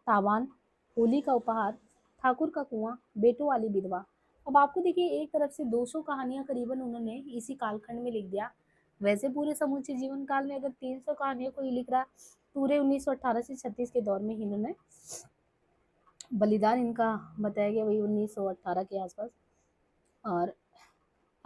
तावान, होली का उपहार, ठाकुर का कुआं, बेटों वाली विधवा। अब आपको देखिए, एक तरफ से 200 कहानियां करीबन उन्होंने इसी कालखंड में लिख दिया। वैसे पूरे समूचे जीवन काल में अगर 300 कहानियों को ही लिख रहा, पूरे 1918 से 36 के दौर में ही इन्होंने बलिदान इनका बताया गया वही 1918 के आसपास। और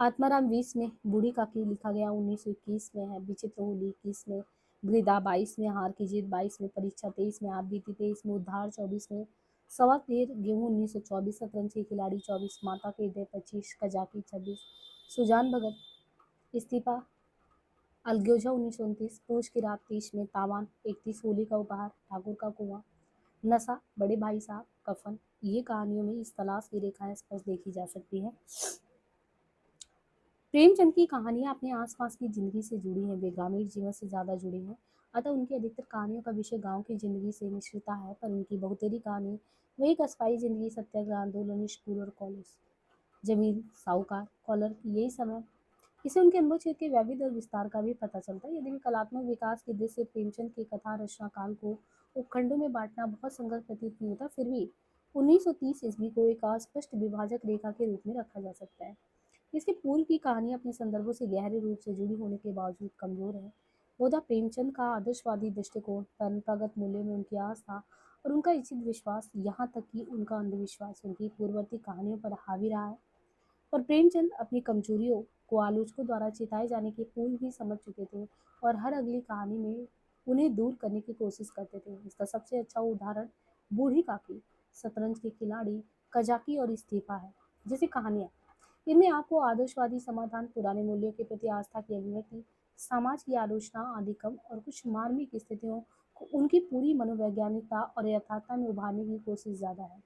आत्माराम 20 में, बूढ़ी काकी लिखा गया 1921 में है, विचित्र होली 21 में, गृदा 22 में, हार की जीत 22 में, परीक्षा 23 में, आप बीती 23 में, उद्धार 24 में, सवा तीर गेहूं 1924, शतरंज की खिलाड़ी 24, माता के हृदय 25, कजाकी 26, सुजान भगत, इस्तीफा, अलगोजा 1929, पूछ की रात 30 में, तावान 31, होली का उपहार, ठाकुर का कुआं, नशा, बड़े भाई साहब, कफन। ये कहानियों में इस तलाश की रेखाएं स्पष्ट देखी जा सकती है। प्रेमचंद की कहानियां अपने आसपास की जिंदगी से जुड़ी हैं, वे ग्रामीण जीवन से ज़्यादा जुड़ी हैं। अतः उनकी अधिकतर कहानियों का विषय गांव की जिंदगी से मिश्रिता है, पर उनकी बहुतेरी कहानी वही कस्बाई जिंदगी, सत्याग्रह आंदोलन, स्कूल और कॉलेज, जमीन, साहूकार, कॉलर की यही समय, इसे उनके अनुभव क्षेत्र के वैविध्य और विस्तार का भी पता चलता है। यदि भी कलात्मक विकास की दृष्टि से प्रेमचंद की कथा रचना काल को उपखंडों में बांटना बहुत संघर्ष प्रतीत नहीं होता, फिर भी 1930 ईस्वी को एक अस्पष्ट विभाजक रेखा के रूप में रखा जा सकता है। इसके पूर्व की कहानी अपने संदर्भों से गहरे रूप से जुड़ी होने के बावजूद कमजोर है। बौद्ध प्रेमचंद का आदर्शवादी दृष्टिकोण, परंपरागत मूल्यों में उनकी आस्था और उनका इच्छित विश्वास, यहाँ तक कि उनका अंधविश्वास उनकी पूर्ववर्ती कहानियों पर हावी रहा है। पर प्रेमचंद अपनी कमजोरियों को आलोचकों द्वारा चिताए जाने के पूर्व ही समझ चुके थे और हर अगली कहानी में उन्हें दूर करने की कोशिश करते थे। इसका सबसे अच्छा उदाहरण बूढ़ी काकी, शतरंज के खिलाड़ी, कजाकी और इस्तीफा है। जैसे कहानियां, इनमें आपको आदर्शवादी समाधान, पुराने मूल्यों के प्रति आस्था की अभिव्यक्ति, समाज की आलोचना आदि कम और कुछ मार्मिक स्थितियों को उनकी पूरी मनोवैज्ञानिकता और यथार्थता में उभारने की कोशिश ज्यादा है।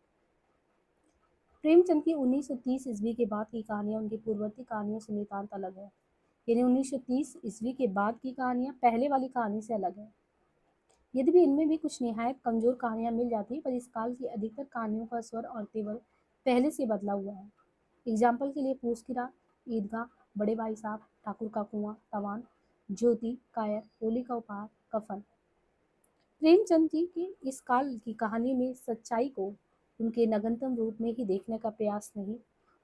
प्रेमचंद की 1930 ईस्वी के बाद की कहानियां उनकी पूर्ववर्ती कहानियों से नितांत अलग है। यानी 1930 ईस्वी के बाद की कहानियां पहले वाली कहानी से अलग है। यदि भी इनमें भी कुछ निहायत कमजोर कहानियां मिल जाती है, पर इस काल की अधिकतर कहानियों का स्वर और तेवर पहले से बदला हुआ है। एग्जाम्पल के लिए पूस की रात, ईदगाह, बड़े भाई साहब, ठाकुर का कुआं, तवान, ज्योति, कायर, होली का उपहार, कफन। प्रेमचंद जी की इस काल की कहानी में सच्चाई को उनके नगनतम रूप में ही देखने का प्रयास नहीं,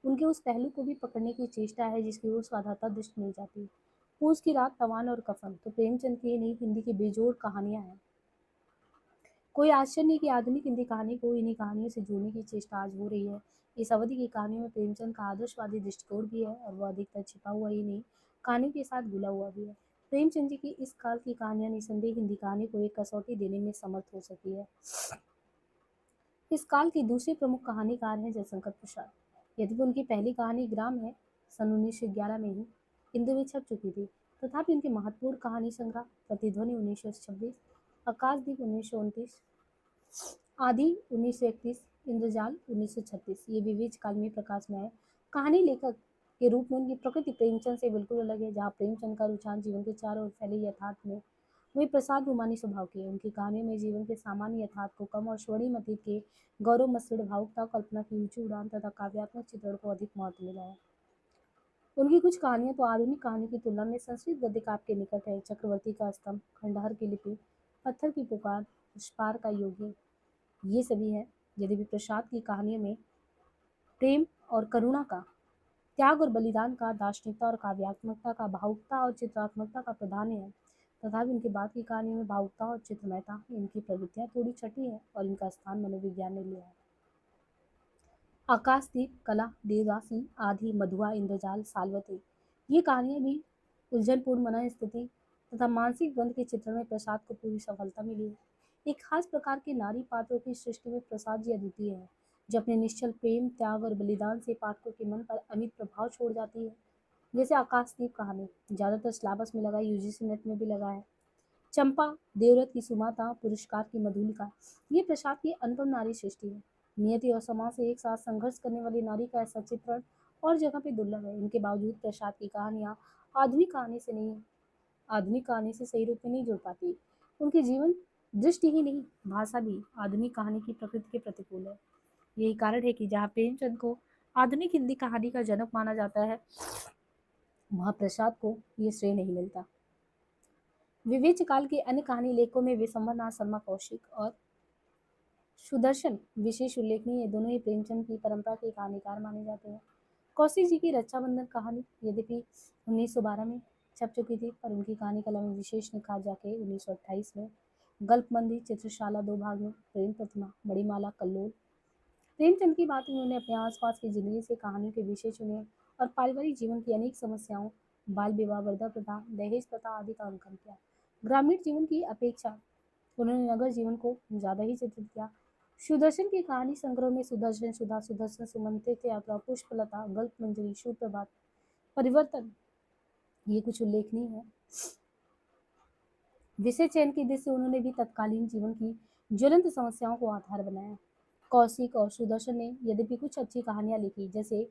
उनके उस पहलू को भी पकड़ने की चेष्टा है जिसकी ओर साधारणतः दृष्टि नहीं जाती। पूस की रात, तवान और कफन तो प्रेमचंद की नहीं, हिंदी की बेजोड़ कहानियां हैं। कोई आश्चर्य नहीं कि आधुनिक हिंदी कहानी को इन्हीं कहानियों से जोड़ने की चेष्टा आज हो रही है। इस अवधि की कहानियों में प्रेमचंद का आदर्शवादी दृष्टिकोण भी है और वह अधिकतर छिपा हुआ ही नहीं, कहानियों के साथ घुला हुआ भी है। प्रेमचंद जी की इस काल की कहानियां निसंदेह हिंदी कहानी को एक कसौटी देने में समर्थ हो सकी है। इस काल के दूसरे प्रमुख कहानीकार हैं जयशंकर प्रसाद। यद्यपि उनकी पहली कहानी ग्राम है सन 1911 में ही हिंदी में छप चुकी थी, तथापि उनकी महत्वपूर्ण कहानी संग्रह प्रतिध्वनि 1926, आकाशदीप 1929, आदि 1931, इंद्रजाल 1936 ये विविध काल में प्रकाश में आए। कहानी लेखक के रूप में उनकी प्रकृति प्रेमचंद से बिल्कुल अलग है। जहाँ प्रेमचंद का रुझान जीवन के चारों ओर फैले यथार्थ में, वही प्रसाद रूमानी स्वभाव के हैं। उनकी कहानियों में जीवन के सामान्य यथार्थ को कम और स्वर्णिम अतीत के गौरव मसृण भावुकता, कल्पना की ऊंची उड़ान तथा काव्यात्मक चित्रण को अधिक महत्व मिला है। उनकी कुछ कहानियां तो आधुनिक कहानी की तुलना में संस्कृत गद्य काव्य के निकट है। चक्रवर्ती का स्तंभ, खंडहर की लिपि, पत्थर की पुकार, पुष्पार का योगी, ये सभी है। यदि भी प्रसाद की कहानियों में प्रेम और करुणा का, त्याग और बलिदान का, दार्शनिकता और काव्यात्मकता का, भावुकता और चित्रात्मकता का प्राधान्य है, तथापि इनके बाद की कहानियों में भावुकता और चित्रमयता, इनकी प्रवृत्तियां थोड़ी छठी है और इनका स्थान मनोविज्ञान ने लिया है। आकाशदीप, कला, देवदासी, आदि, मधुआ, इंद्रजाल, सालवती, ये कहानियां भी उलझनपूर्ण मनः स्थिति तथा मानसिक द्वंद के चित्रण में प्रसाद को पूरी सफलता मिली है। एक खास प्रकार के नारी पात्रों की सृष्टि में प्रसाद जी अद्वितीय है, जो अपने निश्चल प्रेम, त्याग और बलिदान से पाठकों के मन पर अमिट प्रभाव छोड़ जाती है। जैसे आकाशदीप कहानी ज्यादातर सिलेबस में लगा है, यूजीसी नेट में भी लगा है। चंपा, देवव्रत की सुमाता, पुरस्कार की मधुलिका, ये प्रसाद की अनुपम नारी सृष्टि है। नियति और समाज से एक साथ संघर्ष करने वाली नारी का ऐसा चित्रण और जगह पे दुर्लभ है। इनके बावजूद प्रसाद की कहानियां आधुनिक कहानी से नहीं आधुनिक कहानी से सही रूप में नहीं जुड़ पाती। उनकी जीवन दृष्टि ही नहीं, भाषा भी आधुनिक कहानी की प्रकृति के प्रतिकूल है। यही कारण है कि जहाँ प्रेमचंद को आधुनिक हिंदी कहानी का जनक माना जाता है, वहाँ प्रसाद को ये श्रेय नहीं मिलता। विवेक काल के अन्य कहानी लेखकों में विशंबरनाथ शर्मा कौशिक और सुदर्शन विशेष उल्लेखनीय है। दोनों ही प्रेमचंद की परंपरा के कहानीकार माने जाते हैं। कौशिक जी की रक्षाबंधन कहानी यद्यपि 1912 में छप चुकी थी, पर उनकी कहानी कला में विशेष निखार जाके 1928 में गल्पबंदी, चित्रशाला 2 भाग में, प्रेम प्रतिमा, मणिमाला, कल्लोल। प्रेमचंद की बात उन्होंने अपने आसपास की जिंदगी से कहानियों के विषय चुने और पारिवारिक जीवन की अनेक समस्याओं, बाल विवाह, वृद्धा प्रथा, दहेज प्रथा आदि का अंकन किया। ग्रामीण जीवन की अपेक्षा उन्होंने नगर जीवन को ज्यादा ही चित्रित किया। सुदर्शन की कहानी संग्रह में सुदर्शन सुधा, सुदर्शन सुमन, तीर्थ यात्रा, पुष्पलता, गल्प मंजरी, सुप्रभात, परिवर्तन, ये कुछ उल्लेखनीय है। विषय चयन की दृष्टि से उन्होंने भी तत्कालीन जीवन की ज्वलंत समस्याओं को आधार बनाया। कौशिक और सुदर्शन ने यद्यपि कुछ अच्छी कहानियां लिखी, जैसे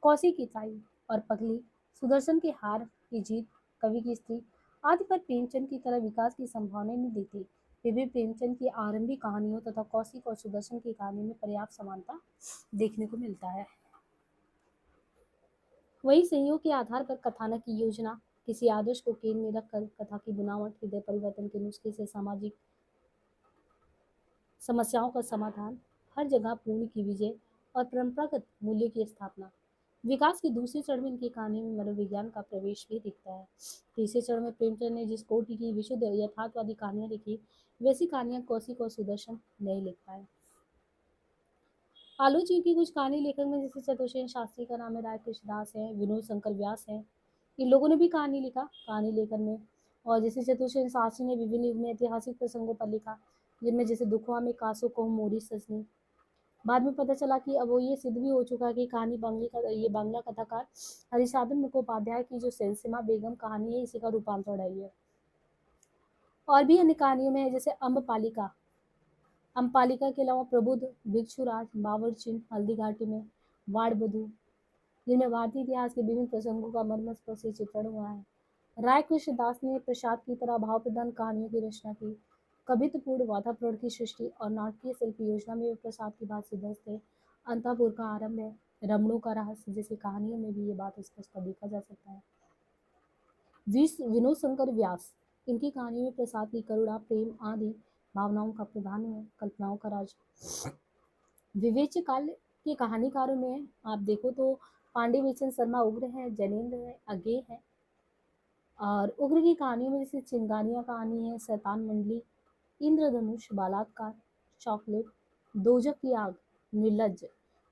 कौशिक की ताई और पगली, सुदर्शन के हार की जीत, कवि की स्त्री आदि पर प्रेमचंद की तरह विकास की संभावना नहीं दिखती। फिर भी प्रेमचंद की आरंभिक कहानियों तथा कौशिक और सुदर्शन की कहानी में पर्याप्त समानता देखने को मिलता है। वही संयोग के आधार पर कथानक की योजना, किसी आदर्श को केंद्र में रखकर कथा की बुनावट, हृदय परिवर्तन के नुस्खे से सामाजिक समस्याओं का समाधान, हर जगह पूर्ण की विजय और परंपरागत मूल्यों की स्थापना। विकास के दूसरे चरण में इनकी कहानी में मनोविज्ञान का प्रवेश भी दिखता है। तीसरे चरण में प्रेमचंद ने जिस कोटि की विशुद्ध यथार्थवादी कहानियां लिखी, वैसी कहानियां कौशिक और सुदर्शन नहीं लिख पाए। आलोची जी की कुछ कहानी लेखक में जैसे चतुर्सेन शास्त्री का नाम है, राय कृष्णदास है, विनोद शंकर व्यास है, इन लोगों ने भी कहानी लिखा कहानी लेखन में। और जैसे चतुर्सेन शास्त्री ने विभिन्न युग में ऐतिहासिक प्रसंगों पर लिखा, जिनमें जैसे दुखुआ में कासो को मोरी सजनी। बाद में पता चला कि अब वो ये सिद्ध भी हो चुका कि कहानी बांग्ला कथाकार हरिसाधन मुखोपाध्याय की जो सेंसिमा बेगम कहानी है, इसी का रूपांतरण है ये। और भी अन्य कहानियों में है, जैसे अम्पालिका के अलावा प्रबुद्ध, भिक्षुराज, बावर्चिन, हल्दी घाटी में, वाड़ बधू, जिनमें भारतीय इतिहास के विभिन्न प्रसंगों का मर्मस्पर्शी चित्रण हुआ है। राय कृष्ण दास ने प्रसाद की तरह भाव प्रधान कहानियों की रचना की। कवित्वपूर्ण वातावरण की सृष्टि और नाटकीय शिल्प योजना में वे प्रसाद की बात सिद्धस्त थे। अंतापुर का आरंभ है, रमणों का रहस्य जैसी कहानियों में भी ये बात स्पष्ट देखा जा सकता है। विनोद शंकर व्यास, इनकी कहानियों में प्रसाद की करुणा, प्रेम आदि भावनाओं का प्रधान है, कल्पनाओं का राज। विवेक काल के कहानीकारों में आप देखो तो पांडे बेचन शर्मा उग्र है, जैनेन्द्र है, अज्ञेय है। और उग्र की कहानियों में जैसे चिंगानिया कहानी है, शैतान मंडली, इंद्रधनुष, बलात्कार, चॉकलेट, दोजक की आग, निर्लज,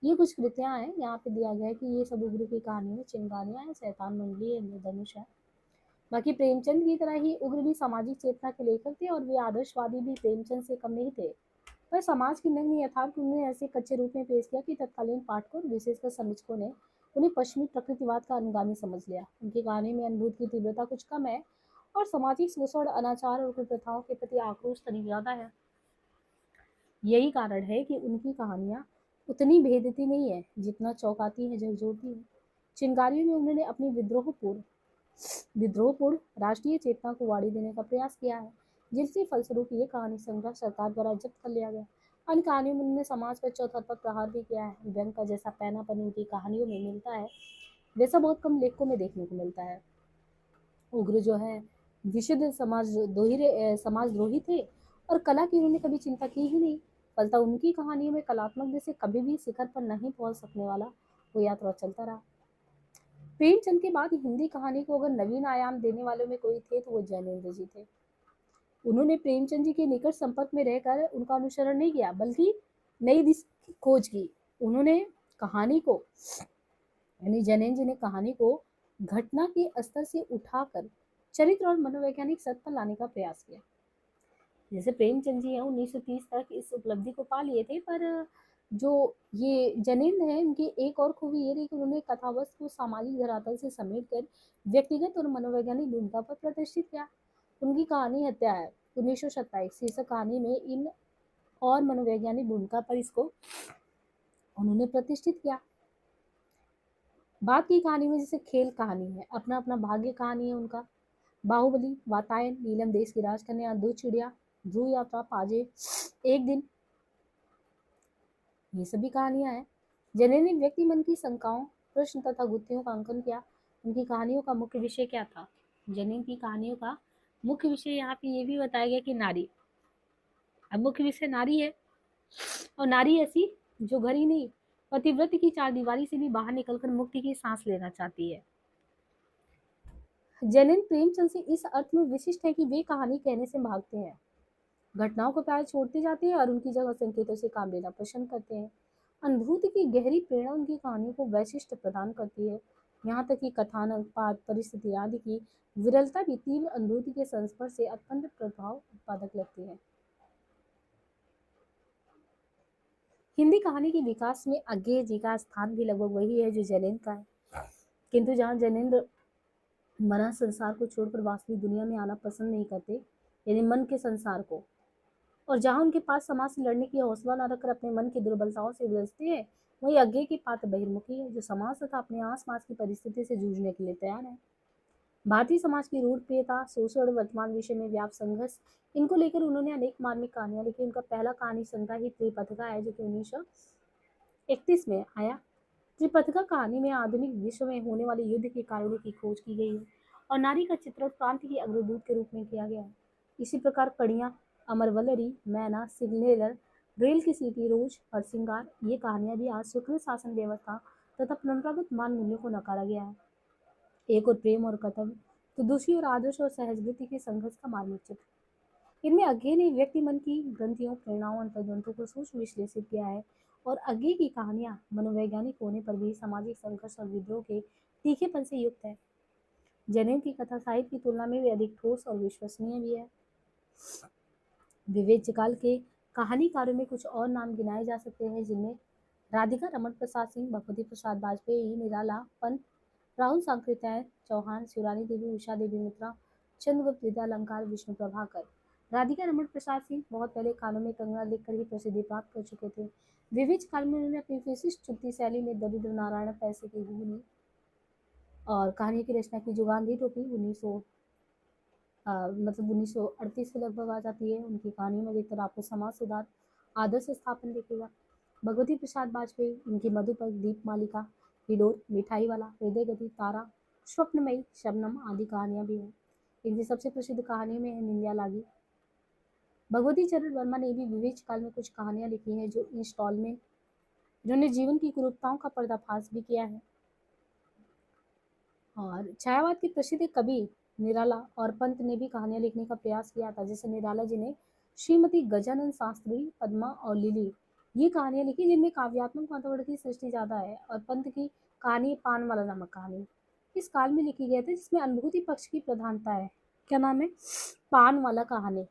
ये कुछ कृतियां हैं। यहाँ पे दिया गया है कि ये सब उग्र की कहानी में चिंगानिया है, शैतान मंडली है, इंद्रधनुष है। बाकी प्रेमचंद की तरह ही उग्र भी सामाजिक चेतना के लेखक थे और वे आदर्शवादी भी प्रेमचंद से कम नहीं थे। पर समाज की नग्न यथार्थ उन्हें ऐसे कच्चे रूप में पेश किया कि तत्कालीन पाठकों विशेषकर समीक्षकों ने उन्हें पश्चिमी प्रकृतिवाद का अनुगामी समझ लिया। उनकी कहानी में अनुभूत की तीव्रता कुछ कम है और सामाजिक शोषण, अनाचार और कुप्रथाओं के प्रति आक्रोश तनिक ज्यादा है। यही कारण है कि उनकी कहानियां उतनी भेदती नहीं है जितना चौंकाती है, झकझोरती है। चिंगारियों में उन्होंने अपनी विद्रोहपूर्ण राष्ट्रीय चेतना को वाड़ी देने का प्रयास किया है, जिसके फलस्वरूप ये कहानी संग्रह सरकार द्वारा जब्त कर लिया गया। अन्य कहानियों में उन्होंने समाज पर चौतरफा प्रहार भी किया है। व्यंग का जैसा पैनापन उनकी कहानियों में मिलता है, वैसा बहुत कम लेखकों में देखने को मिलता है। उग्र जो है विशुद्ध समाजद्रोही थे और कला की उन्होंने कभी चिंता की ही नहीं। फलतः उनकी कहानियों में कलात्मक दृश्य कभी भी शिखर पर नहीं पहुंच सकने वाला वो यात्रा चलता रहा। प्रेमचंद के बाद हिंदी कहानी को अगर नवीन आयाम देने वालों में कोई थे तो वो जैनेन्द्र जी थे। उन्होंने प्रेमचंद जी के निकट संपर्क में रहकर उनका अनुसरण नहीं किया, बल्कि नई दिशा की खोज की। उन्होंने कहानी को यानी जैनेन्द्र जी ने कहानी को घटना के स्तर से उठाकर चरित्र और मनोवैज्ञानिक सत्य पर लाने का प्रयास किया। जैसे प्रेमचंद जी हैं 1930 तक इस उपलब्धि को पा लिए थे, पर जो ये जैनेन्द्र हैं इनकी एक और खूबी ये रही कि उन्होंने कथावस्तु को सामाजिक धरातल से समेटकर व्यक्तिगत और मनोवैज्ञानिक भूमिका पर प्रतिष्ठित किया। उनकी कहानी हत्या है 1927 शीर्षक कहानी में इन और मनोवैज्ञानिक भूमिका पर इसको उन्होंने प्रतिष्ठित किया। बात की कहानी में जैसे खेल कहानी है, अपना अपना भाग्य कहानी है उनका, बाहुबली, वातायन, नीलम देश की राजकन्या, दो चिड़िया, ध्रुव यात्रा, पाजे, एक दिन, ये सभी कहानियां हैं। जैनेन्द्र ने व्यक्ति मन की शंकाओं, प्रश्न तथा गुत्थियों का अंकन किया। उनकी कहानियों का मुख्य विषय क्या था? जैनेन्द्र की कहानियों का मुख्य विषय यहाँ पे ये भी बताया गया कि नारी। अब मुख्य विषय नारी है, और नारी ऐसी जो घर ही नहीं पतिव्रत की चारदीवारी से भी बाहर निकलकर मुक्ति की सांस लेना चाहती है। जैनेन्द्र प्रेमचंद से इस अर्थ में विशिष्ट है कि वे कहानी कहने से भागते हैं, घटनाओं को प्राय छोड़ते जाते हैं और उनकी जगह संकेतों से काम लेना पसंद करते हैं। अनुभूति की गहरी प्रेरणा उनकी कहानियों को वैशिष्ट प्रदान करती है। यहाँ तक कि कथानक, पाठ, परिस्थिति आदि की विरलता भी तीव्र अनुभूति के संस्पर्श से अत्यंत प्रभाव उत्पादक लगती है। हिंदी कहानी के विकास में अज्ञेय जी का स्थान भी लगभग वही है जो जैनेन्द्र का है, किंतु जहाँ जैनेन्द्र मना संसार को छोड़कर वास्तविक दुनिया में आना पसंद नहीं करते, यानी मन के संसार को, और जहाँ उनके पास समाज से लड़ने की हौसला न रखकर अपने मन की दुर्बलताओं से उलझते हैं, वही अज्ञेय की पात्र बहिर्मुखी है जो समाज तथा अपने आस पास की परिस्थिति से जूझने के लिए तैयार है। भारतीय समाज की रूढ़प्रियता, शोषण और वर्तमान विषय में व्याप्त संघर्ष, इनको लेकर उन्होंने अनेक मार्मिक कहानियां लिखी। उनका पहला कहानी संग्रह ही त्रिपथिका है जो कि 1931 में आया। त्रिपथिका कहानी में आधुनिक विश्व में होने वाले युद्ध के कारणों की खोज की गई है और नारी का चित्रण क्रांति की अग्रदूत के रूप में किया गया है। इसी प्रकार कड़ियाँ, अमरवल्लरी, मैना, सिग्नेलर, रेल की सीटी, रोज और श्रृंगार, ये कहानियां भी आज स्वीकृत शासन व्यवस्था तथा परंपरागत मान मूल्यों को नकारा गया है। एक और प्रेम और कर्तव्य, तो दूसरी ओर आदर्श और सहजवृत्ति के संघर्ष का मार्मिक चित्र। इनमें अज्ञेय ने व्यक्ति मन की ग्रंथियों, प्रेरणाओं, अंतर्ग्रंथों को सूक्ष्म विश्लेषित किया है और अज्ञेय की कहानियां मनोवैज्ञानिक होने पर भी सामाजिक संघर्ष और विद्रोह के तीखेपन से युक्त है। जैनेन्द्र की कथा साहित्य की तुलना में भी अधिक ठोस और विश्वसनीय भी है। विवेक काल के कहानीकारों में कुछ और नाम गिनाए जा सकते हैं, जिनमें राधिका रमन प्रसाद सिंह, भगवती प्रसाद वाजपेयी, निराला, पंत, राहुल सांकृत्यायन, चौहान, शिवरानी देवी, उषा देवी मित्रा, चंद्रगुप्त विद्यालंकार, विष्णु प्रभाकर। राधिका रमन प्रसाद सिंह बहुत पहले कानों में कंगना लिखकर ही प्रसिद्धि प्राप्त कर चुके थे। विविध काल में उन्होंने अपनी विशिष्ट चुटकी शैली में दरिद्र नारायण, पैसे की घुगनी और कहानी की रचना की। जो गांधी टोपी 1938 के लगभग आ जाती है। उनकी कहानियों में देखकर आपको समाज सुधार, आदर्श स्थापन दिखेगा। भगवती प्रसाद वाजपेयी, इनकी मधुपर, दीप मालिका, हिडोर, मिठाई वाला, हृदय गति, तारा, स्वप्नमयी, शबनम आदि कहानियां भी हैं। इनकी सबसे प्रसिद्ध कहानियों में है निंदिया लागी। भगवती चरण वर्मा ने भी विवेक काल में कुछ कहानियां लिखी हैं जो इंस्टॉलमेंट, जिन्होंने जीवन की कुरूपताओं का पर्दाफाश भी किया है। और छायावाद के प्रसिद्ध कवि निराला और पंत ने भी कहानियां लिखने का प्रयास किया था। जैसे निराला जी ने श्रीमती गजानन शास्त्री, पद्मा और लिली, ये कहानियां लिखी जिनमें काव्यात्मक वातावरण की सृष्टि ज्यादा है। और पंत की कहानी पान वाला नामक कहानी इस काल में लिखी गई थी, जिसमें अनुभूति पक्ष की प्रधानता है। क्या नाम है? पान वाला कहानी।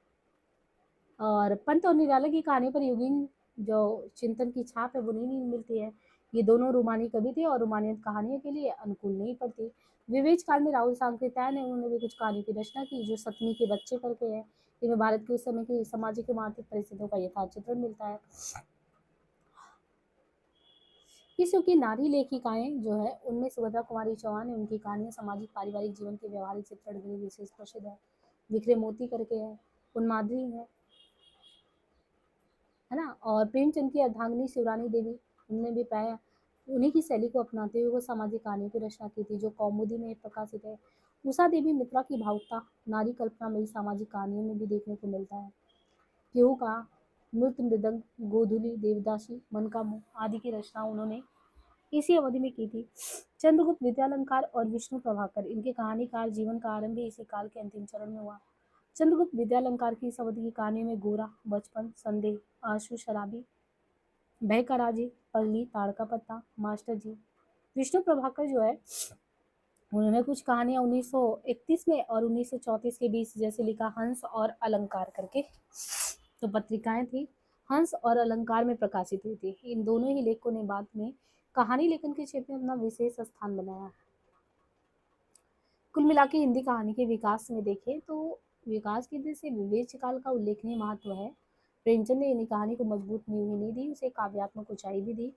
और पंत और निराला की कहानी पर योगीन जो चिंतन की छाप है वो नहीं मिलती है। ये दोनों रोमानी कवि थे और रोमानियत कहानियों के लिए अनुकूल नहीं पड़ती। विवेक काल में राहुल सांकृत्यायन ने उन्होंने भी कुछ कहानी की रचना की जो सतमी के बच्चे करके है। इनमें भारत के उस समय की सामाजिक एवं आर्थिक परिस्थितियों का यथार्थ चित्रण मिलता है। इस युग की नारी लेखिकाएं जो है उनमें सुभद्रा कुमारी चौहान है। उनकी कहानियां सामाजिक पारिवारिक जीवन के व्यवहारिक चित्रण के लिए विशेष प्रसिद्ध है। विक्रय मोती करके है, उन्मादी है ना। और प्रेमचंद की अर्धांगिनी शिवरानी देवी, उन्होंने भी प्राय उन्हीं की शैली को अपनाते हुए वो सामाजिक कहानियों की रचना की थी जो कौमुदी में प्रकाशित है। उषा देवी मित्रा की भावुकता नारी कल्पना में सामाजिक कहानियों में भी देखने को मिलता है। केहू का मृत मृदंग, गोधुली, देवदासी, मन का मुंह आदि की रचना उन्होंने इसी अवधि में की थी। चंद्रगुप्त विद्यालंकार और विष्णु प्रभाकर, इनके कहानीकार जीवन का आरंभ भी इसी काल के अंतिम चरण में हुआ। चंद्रगुप्त विद्यालंकार की इस अवधि की कहानियों में गोरा, बचपन, संदेह, आशु, शराबी, भय का राजी, पगली, ताड़ का पत्ता, मास्टर जी। विष्णु प्रभाकर जो है उन्होंने कुछ कहानियाँ 1931 में और 1934 के बीच जैसे लिखा हंस और अलंकार करके, तो पत्रिकाएं थी, हंस और अलंकार में प्रकाशित हुई थी। इन दोनों ही लेखकों ने बाद में कहानी लेखन के क्षेत्र में अपना विशेष स्थान बनाया। कुल मिला के हिंदी कहानी के विकास में देखें तो विकास की दृष्टि से विवेक काल का उल्लेखनीय महत्व है। प्रेमचंद ने हिंदी कहानी को मजबूत नींव ही नहीं दी, उसे काव्यात्मक ऊंचाई भी दी।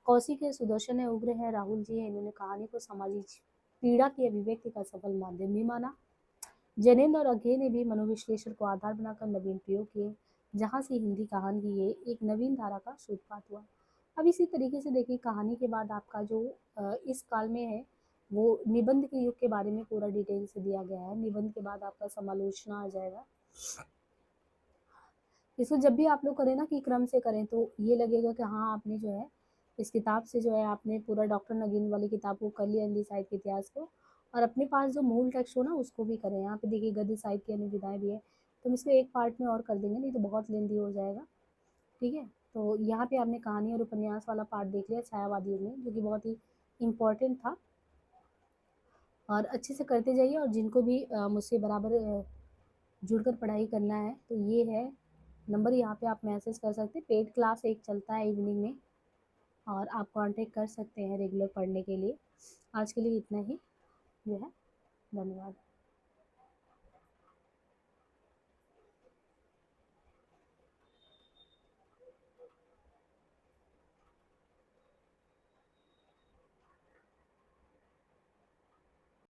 कौशिक है, सुदर्शन है, उग्र है, राहुल जी है, इन्होंने कहानी को सामाजिक पीड़ा की अभिव्यक्ति का सफल माध्यम भी माना। जैनेन्द्र और अज्ञे ने भी मनोविश्लेषण को आधार बनाकर नवीन प्रयोग किए, जहाँ से हिंदी कहानी की ये एक नवीन धारा का सूत्रपात हुआ। अब इसी तरीके से देखिए कहानी के बाद आपका जो इस काल में है वो निबंध के युग के बारे में पूरा डिटेल से दिया गया है। निबंध के बाद आपका समालोचना आ जाएगा। इसको जब भी आप लोग करें ना कि क्रम से करें तो ये लगेगा कि हाँ आपने जो है इस किताब से जो है आपने पूरा डॉक्टर नगीन वाली किताब को कर लिया, हिंदी साहित्य के इतिहास को, और अपने पास जो मूल टेक्स्ट हो ना उसको भी करें। यहाँ पे देखिए गद्य साहित्य की अनुविधाएं भी है, तो हम इसको एक पार्ट में और कर देंगे, नहीं तो बहुत लेंदी हो जाएगा। ठीक है, तो यहाँ पे आपने कहानी और उपन्यास वाला पार्ट देख लिया छायावादियों में, जो कि बहुत ही इम्पोर्टेंट था, और अच्छे से करते जाइए। और जिनको भी मुझसे बराबर जुड़कर पढ़ाई करना है तो ये है नंबर, यहाँ पे आप मैसेज कर सकते हैं। पेड क्लास एक चलता है इवनिंग में, और आप कांटेक्ट कर सकते हैं रेगुलर पढ़ने के लिए। आज के लिए इतना ही जो है, धन्यवाद।